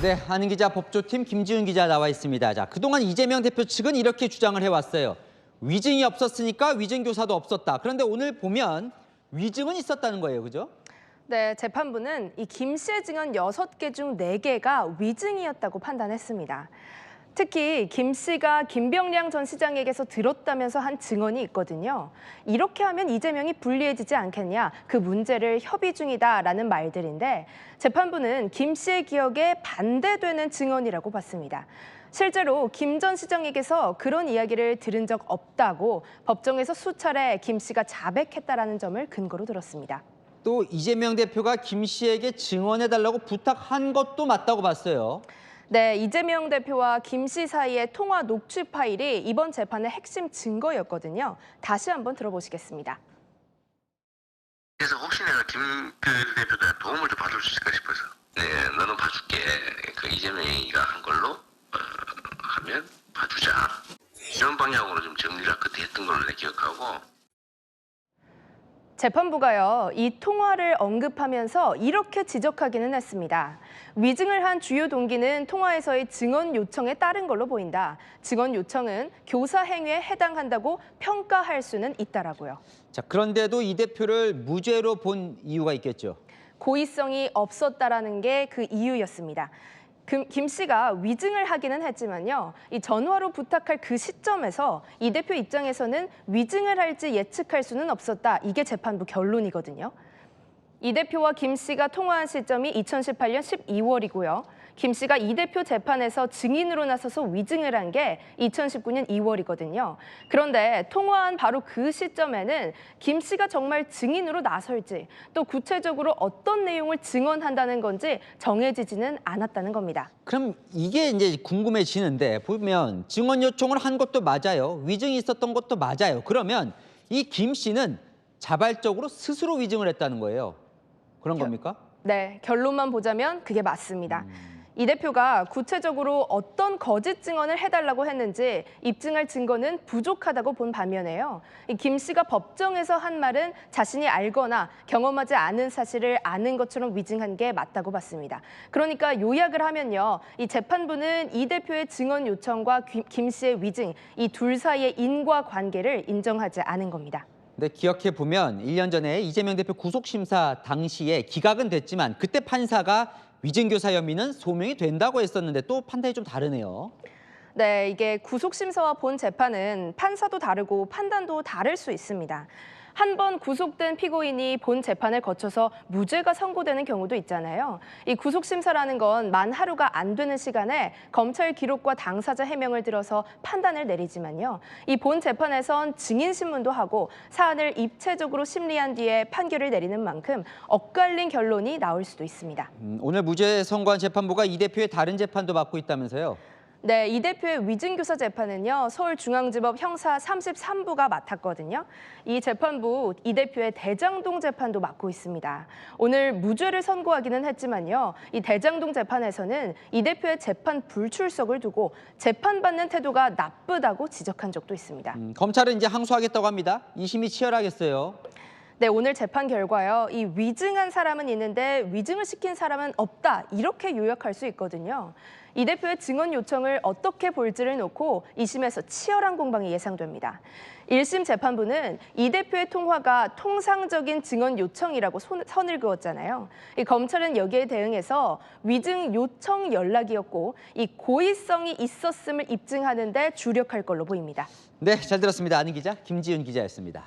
네, 한은 기자 법조팀 김지훈 기자 나와 있습니다. 자, 그동안 이재명 대표 측은 이렇게 주장을 해왔어요. 위증이 없었으니까 위증교사도 없었다. 그런데 오늘 보면 위증은 있었다는 거예요, 그죠? 네, 재판부는 이 김 씨의 증언 6개 중 4개가 위증이었다고 판단했습니다. 특히 김 씨가 김병량 전 시장에게서 들었다면서 한 증언이 있거든요. 이렇게 하면 이재명이 불리해지지 않겠냐, 그 문제를 협의 중이다라는 말들인데 재판부는 김 씨의 기억에 반대되는 증언이라고 봤습니다. 실제로 김 전 시장에게서 그런 이야기를 들은 적 없다고 법정에서 수차례 김 씨가 자백했다라는 점을 근거로 들었습니다. 또 이재명 대표가 김 씨에게 증언해달라고 부탁한 것도 맞다고 봤어요. 네, 이재명 대표와 김 씨 사이의 통화 녹취 파일이 이번 재판의 핵심 증거였거든요. 다시 한번 들어보시겠습니다. 그래서 혹시 내가 김 대표한테 도움을 좀 받을 수 있을까 싶어서 네, 너는 봐줄게. 그 이재명이가 한 걸로 하면 봐주자. 이런 방향으로 좀 정리를 그때 했던 걸로 내가 기억하고. 재판부가요, 이 통화를 언급하면서 이렇게 지적하기는 했습니다. 위증을 한 주요 동기는 통화에서의 증언 요청에 따른 걸로 보인다. 증언 요청은 교사 행위에 해당한다고 평가할 수는 있다라고요. 자, 그런데도 이 대표를 무죄로 본 이유가 있겠죠. 고의성이 없었다라는 게 그 이유였습니다. 김 씨가 위증을 하기는 했지만요. 이 전화로 부탁할 그 시점에서 이 대표 입장에서는 위증을 할지 예측할 수는 없었다. 이게 재판부 결론이거든요. 이 대표와 김 씨가 통화한 시점이 2018년 12월이고요. 김 씨가 이 대표 재판에서 증인으로 나서서 위증을 한 게 2019년 2월이거든요. 그런데 통화한 바로 그 시점에는 김 씨가 정말 증인으로 나설지 또 구체적으로 어떤 내용을 증언한다는 건지 정해지지는 않았다는 겁니다. 그럼 이게 이제 궁금해지는데 보면 증언 요청을 한 것도 맞아요. 위증이 있었던 것도 맞아요. 그러면 이 김 씨는 자발적으로 스스로 위증을 했다는 거예요. 그런 겁니까? 네, 결론만 보자면 그게 맞습니다. 이 대표가 구체적으로 어떤 거짓 증언을 해달라고 했는지 입증할 증거는 부족하다고 본 반면에요. 김 씨가 법정에서 한 말은 자신이 알거나 경험하지 않은 사실을 아는 것처럼 위증한 게 맞다고 봤습니다. 그러니까 요약을 하면요. 이 재판부는 이 대표의 증언 요청과 김 씨의 위증, 이 둘 사이의 인과관계를 인정하지 않은 겁니다. 근데 기억해 보면 1년 전에 이재명 대표 구속 심사 당시에 기각은 됐지만 그때 판사가 위증교사 혐의는 소명이 된다고 했었는데 또 판단이 좀 다르네요. 네, 이게 구속심사와 본 재판은 판사도 다르고 판단도 다를 수 있습니다. 한 번 구속된 피고인이 본 재판을 거쳐서 무죄가 선고되는 경우도 있잖아요. 이 구속심사라는 건 만 하루가 안 되는 시간에 검찰 기록과 당사자 해명을 들어서 판단을 내리지만요. 이 본 재판에선 증인 신문도 하고 사안을 입체적으로 심리한 뒤에 판결을 내리는 만큼 엇갈린 결론이 나올 수도 있습니다. 오늘 무죄 선고한 재판부가 이 대표의 다른 재판도 맡고 있다면서요? 네, 이 대표의 위증교사 재판은요, 서울중앙지법 형사 33부가 맡았거든요. 이 재판부 이 대표의 대장동 재판도 맡고 있습니다. 오늘 무죄를 선고하기는 했지만요, 이 대장동 재판에서는 이 대표의 재판 불출석을 두고 재판받는 태도가 나쁘다고 지적한 적도 있습니다. 검찰은 이제 항소하겠다고 합니다. 2심이 치열하겠어요. 네, 오늘 재판 결과요. 이 위증한 사람은 있는데 위증을 시킨 사람은 없다. 이렇게 요약할 수 있거든요. 이 대표의 증언 요청을 어떻게 볼지를 놓고 2심에서 치열한 공방이 예상됩니다. 1심 재판부는 이 대표의 통화가 통상적인 증언 요청이라고 선을 그었잖아요. 이 검찰은 여기에 대응해서 위증 요청 연락이었고 이 고의성이 있었음을 입증하는 데 주력할 걸로 보입니다. 네, 잘 들었습니다. 아는 기자 김지훈 기자였습니다.